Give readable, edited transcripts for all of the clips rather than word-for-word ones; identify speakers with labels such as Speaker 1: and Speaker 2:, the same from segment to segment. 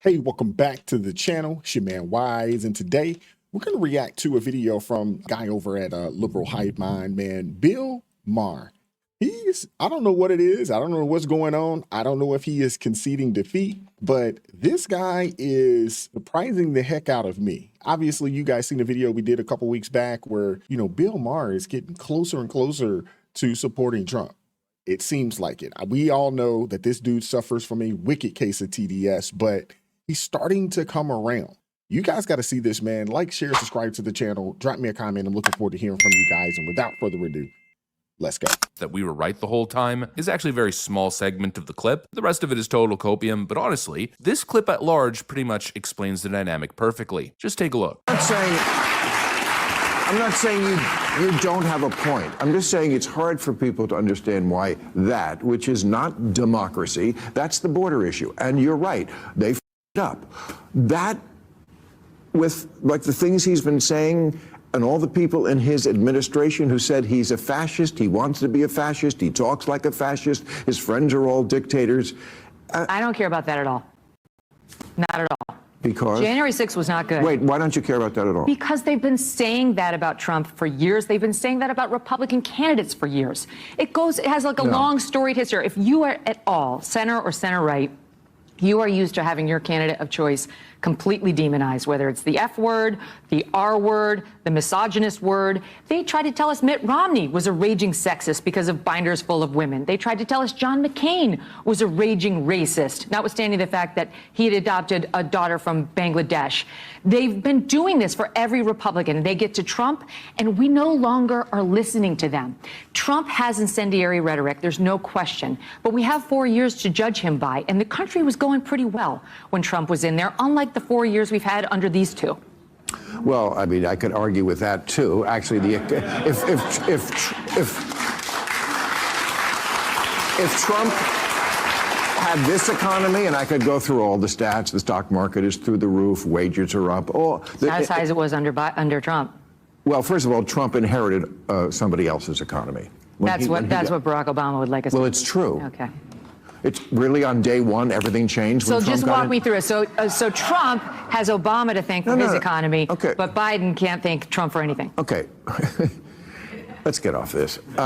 Speaker 1: Hey, welcome back to the channel. It's your man Wise, and today we're going to react to a video from a guy over at Liberal Hive Mind, man, Bill Maher. I don't know what it is. I don't know what's going on. I don't know if he is conceding defeat, but this guy is surprising the heck out of me. Obviously, you guys seen the video we did a couple weeks back where, Bill Maher is getting closer and closer to supporting Trump. It seems like it. We all know that this dude suffers from a wicked case of TDS, but he's starting to come around. You guys got to see this, man. Like, share, subscribe to the channel. Drop me a comment. I'm looking forward to hearing from you guys. And without further ado, let's go.
Speaker 2: That we were right the whole time is actually a very small segment of the clip. The rest of it is total copium, but honestly, this clip at large pretty much explains the dynamic perfectly. Just take a look.
Speaker 3: I'm not saying you don't have a point. I'm just saying it's hard for people to understand why that, which is not democracy, that's the border issue. And you're right, they f***ed up. That, with like the things he's been saying, and all the people in his administration who said he's a fascist, he wants to be a fascist, he talks like a fascist, his friends are all dictators.
Speaker 4: I don't care about that at all. Not at all.
Speaker 3: Because?
Speaker 4: January 6th was not good.
Speaker 3: Wait, why don't you care about that at all?
Speaker 4: Because they've been saying that about Trump for years. They've been saying that about Republican candidates for years. It has like a long storied history. If you are at all center or center right, you are used to having your candidate of choice completely demonized, whether it's the F word, the R word, the misogynist word. They tried to tell us Mitt Romney was a raging sexist because of binders full of women. They tried to tell us John McCain was a raging racist, notwithstanding the fact that he had adopted a daughter from Bangladesh. They've been doing this for every Republican. They get to Trump, and we no longer are listening to them. Trump has incendiary rhetoric, there's no question, but we have 4 years to judge him by, and the country was going pretty well when Trump was in there, unlike the 4 years we've had under these two.
Speaker 3: Well, I mean, I could argue with that too. Actually, if Trump had this economy, and I could go through all the stats, the stock market is through the roof, wages are up.
Speaker 4: Not as high as it was under Trump.
Speaker 3: Well, first of all, Trump inherited somebody else's economy.
Speaker 4: That's what Barack Obama would like us to do.
Speaker 3: Well, it's true.
Speaker 4: Okay.
Speaker 3: It's really on day one, everything changed.
Speaker 4: So just walk me through it. So Trump has Obama to thank for his economy, but Biden can't thank Trump for anything.
Speaker 3: Okay. Let's get off this. Because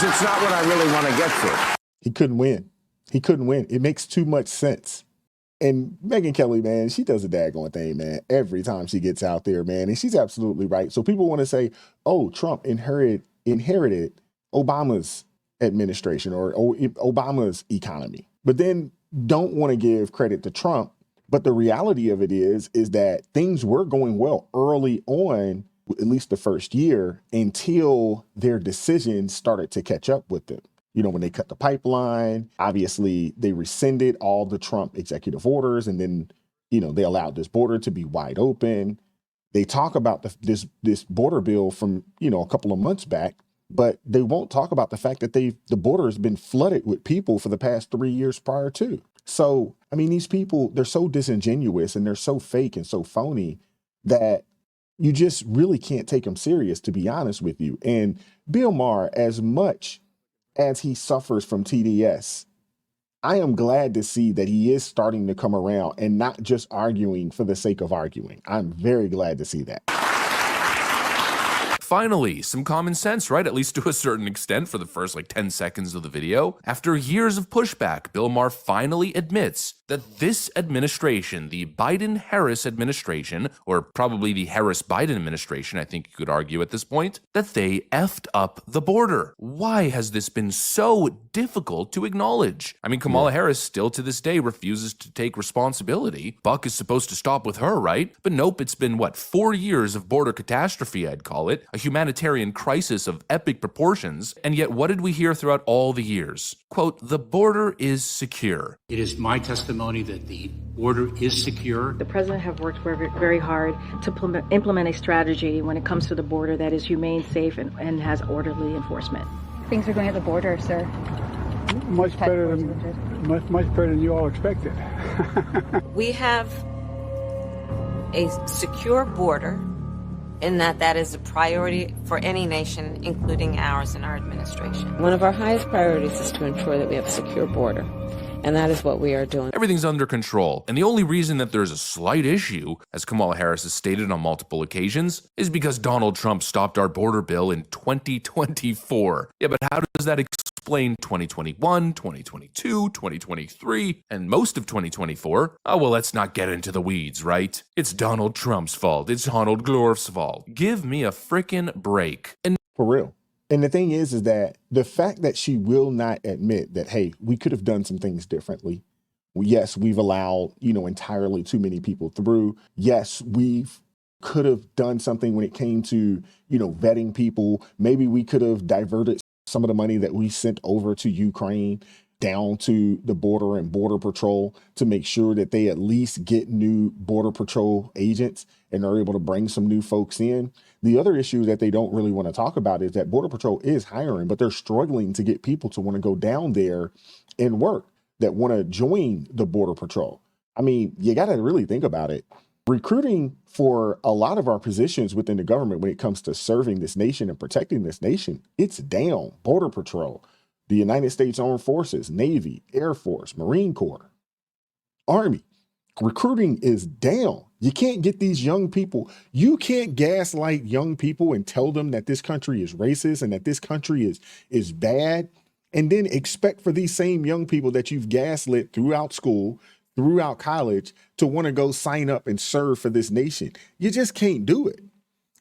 Speaker 3: it's not what I really want to get to.
Speaker 1: He couldn't win. He couldn't win. It makes too much sense. And Megyn Kelly, man, she does a daggone thing, man, every time she gets out there, man. And she's absolutely right. So people want to say, oh, Trump inherited Obama's administration or Obama's economy, but then don't want to give credit to Trump. But the reality of it is that things were going well early on, at least the first year, until their decisions started to catch up with them. When they cut the pipeline, obviously they rescinded all the Trump executive orders, and then, they allowed this border to be wide open. They talk about this border bill from, a couple of months back, but they won't talk about the fact that the border has been flooded with people for the past 3 years prior to. So, I mean, these people, they're so disingenuous and they're so fake and so phony that you just really can't take them serious, to be honest with you. And Bill Maher, as much as he suffers from TDS, I am glad to see that he is starting to come around and not just arguing for the sake of arguing. I'm very glad to see that.
Speaker 2: Finally, some common sense, right? At least to a certain extent for the first 10 seconds of the video. After years of pushback, Bill Maher finally admits that this administration, the Biden-Harris administration, or probably the Harris-Biden administration, I think you could argue at this point, that they effed up the border. Why has this been so difficult to acknowledge? I mean, Kamala Harris still to this day refuses to take responsibility. Buck is supposed to stop with her, right? But nope, it's been, 4 years of border catastrophe, I'd call it, a humanitarian crisis of epic proportions, and yet what did we hear throughout all the years? Quote, the border is secure.
Speaker 5: It is my testimony that the border is secure.
Speaker 6: The president have worked very hard to implement a strategy when it comes to the border that is humane, safe, and has orderly enforcement.
Speaker 7: Things are going at the border, sir.
Speaker 8: Much better than you all expected.
Speaker 9: We have a secure border in that is a priority for any nation, including ours and our administration.
Speaker 10: One of our highest priorities is to ensure that we have a secure border.
Speaker 9: And that is what we are doing.
Speaker 2: Everything's under control. And the only reason that there's a slight issue, as Kamala Harris has stated on multiple occasions, is because Donald Trump stopped our border bill in 2024. Yeah, but how does that explain 2021, 2022, 2023, and most of 2024? Oh, well, let's not get into the weeds, right? It's Donald Trump's fault. It's Donald Glorf's fault. Give me a frickin' break. And
Speaker 1: For real. And the thing is that the fact that she will not admit that, hey, we could have done some things differently. Yes, we've allowed, entirely too many people through. Yes, could have done something when it came to, vetting people. Maybe we could have diverted some of the money that we sent over to Ukraine down to the border and border patrol to make sure that they at least get new border patrol agents and are able to bring some new folks in. The other issue that they don't really want to talk about is that border patrol is hiring, but they're struggling to get people to want to go down there and work, that want to join the border patrol. I mean, you got to really think about it. Recruiting for a lot of our positions within the government when it comes to serving this nation and protecting this nation, it's down. Border patrol, the United States Armed Forces, Navy, Air Force, Marine Corps, Army. Recruiting is down. You can't get these young people. You can't gaslight young people and tell them that this country is racist and that this country is bad, and then expect for these same young people that you've gaslit throughout school, throughout college, to want to go sign up and serve for this nation. You just can't do it.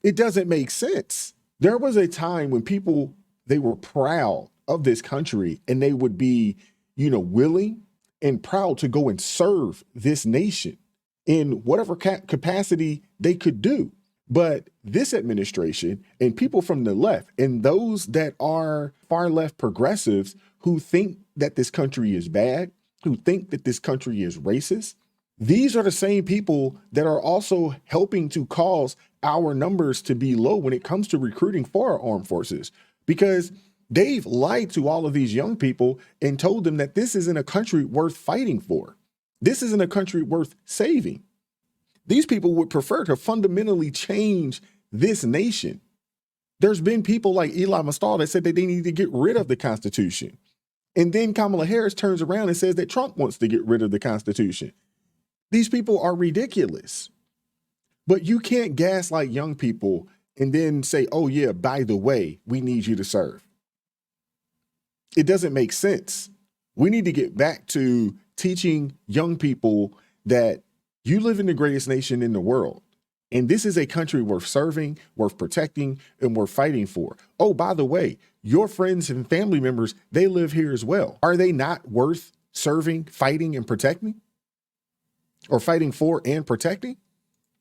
Speaker 1: It doesn't make sense. There was a time when people, they were proud of this country and they would be, willing and proud to go and serve this nation in whatever capacity they could do. But this administration and people from the left and those that are far left progressives who think that this country is bad, who think that this country is racist, these are the same people that are also helping to cause our numbers to be low when it comes to recruiting for our armed forces, because they've lied to all of these young people and told them that this isn't a country worth fighting for. This isn't a country worth saving. These people would prefer to fundamentally change this nation. There's been people like Eli Mastal that said that they need to get rid of the Constitution. And then Kamala Harris turns around and says that Trump wants to get rid of the Constitution. These people are ridiculous. But you can't gaslight young people and then say, oh yeah, by the way, we need you to serve. It doesn't make sense. We need to get back to teaching young people that you live in the greatest nation in the world. And this is a country worth serving, worth protecting, and worth fighting for. Oh, by the way, your friends and family members, they live here as well. Are they not worth serving, fighting, and protecting? Or fighting for and protecting?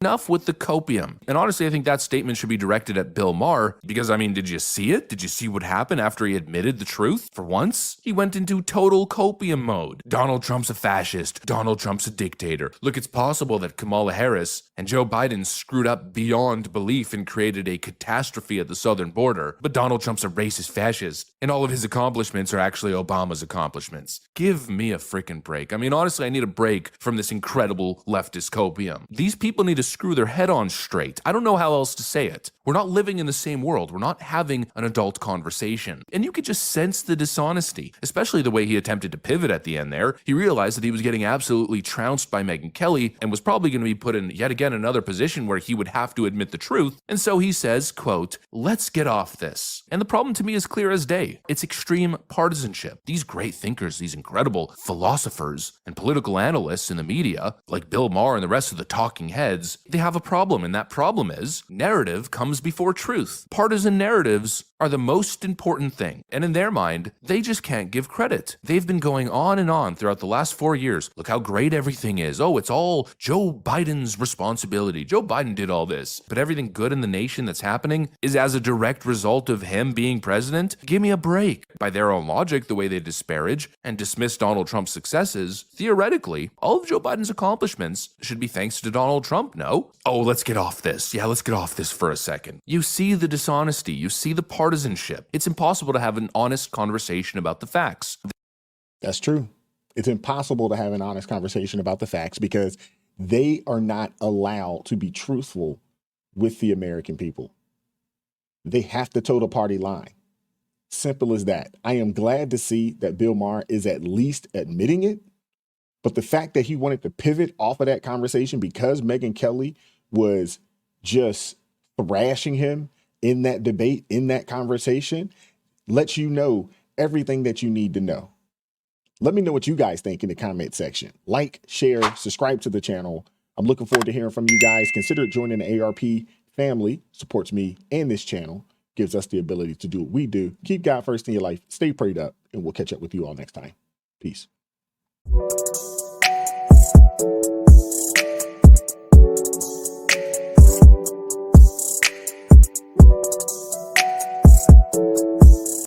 Speaker 2: enough with the copium. And honestly, I think that statement should be directed at Bill Maher, because, I mean, did you see it? Did you see what happened after he admitted the truth? For once, he went into total copium mode. Donald Trump's a fascist. Donald Trump's a dictator. Look, it's possible that Kamala Harris and Joe Biden screwed up beyond belief and created a catastrophe at the southern border, but Donald Trump's a racist fascist, and all of his accomplishments are actually Obama's accomplishments. Give me a freaking break. I mean, honestly, I need a break from this incredible leftist copium. These people need to screw their head on straight. I don't know how else to say it. We're not living in the same world. We're not having an adult conversation. And you could just sense the dishonesty, especially the way he attempted to pivot at the end there. He realized that he was getting absolutely trounced by Megyn Kelly and was probably going to be put in yet again another position where he would have to admit the truth. And so he says, quote, "Let's get off this." And the problem to me is clear as day. It's extreme partisanship. These great thinkers, these incredible philosophers and political analysts in the media, like Bill Maher and the rest of the talking heads, they have a problem, and that problem is narrative comes before truth. Partisan narratives are the most important thing, and in their mind, they just can't give credit. They've been going on and on throughout the last 4 years. Look how great everything is. Oh, it's all Joe Biden's responsibility. Joe Biden did all this. But everything good in the nation that's happening is as a direct result of him being president? Give me a break. By their own logic, the way they disparage and dismiss Donald Trump's successes, theoretically, all of Joe Biden's accomplishments should be thanks to Donald Trump, no? Oh, let's get off this. Yeah, let's get off this for a second. You see the dishonesty. You see the partisanship. It's impossible to have an honest conversation about the facts.
Speaker 1: That's true. It's impossible to have an honest conversation about the facts because they are not allowed to be truthful with the American people. They have to toe the party line. Simple as that. I am glad to see that Bill Maher is at least admitting it, But the fact that he wanted to pivot off of that conversation because Megyn Kelly was just thrashing him in that debate, in that conversation, lets you know everything that you need to know. Let me know what you guys think in the comment section. Like, share, subscribe to the channel. I'm looking forward to hearing from you guys. Consider joining the ARP family. Supports me and this channel. Gives us the ability to do what we do. Keep God first in your life. Stay prayed up. And we'll catch up with you all next time. Peace.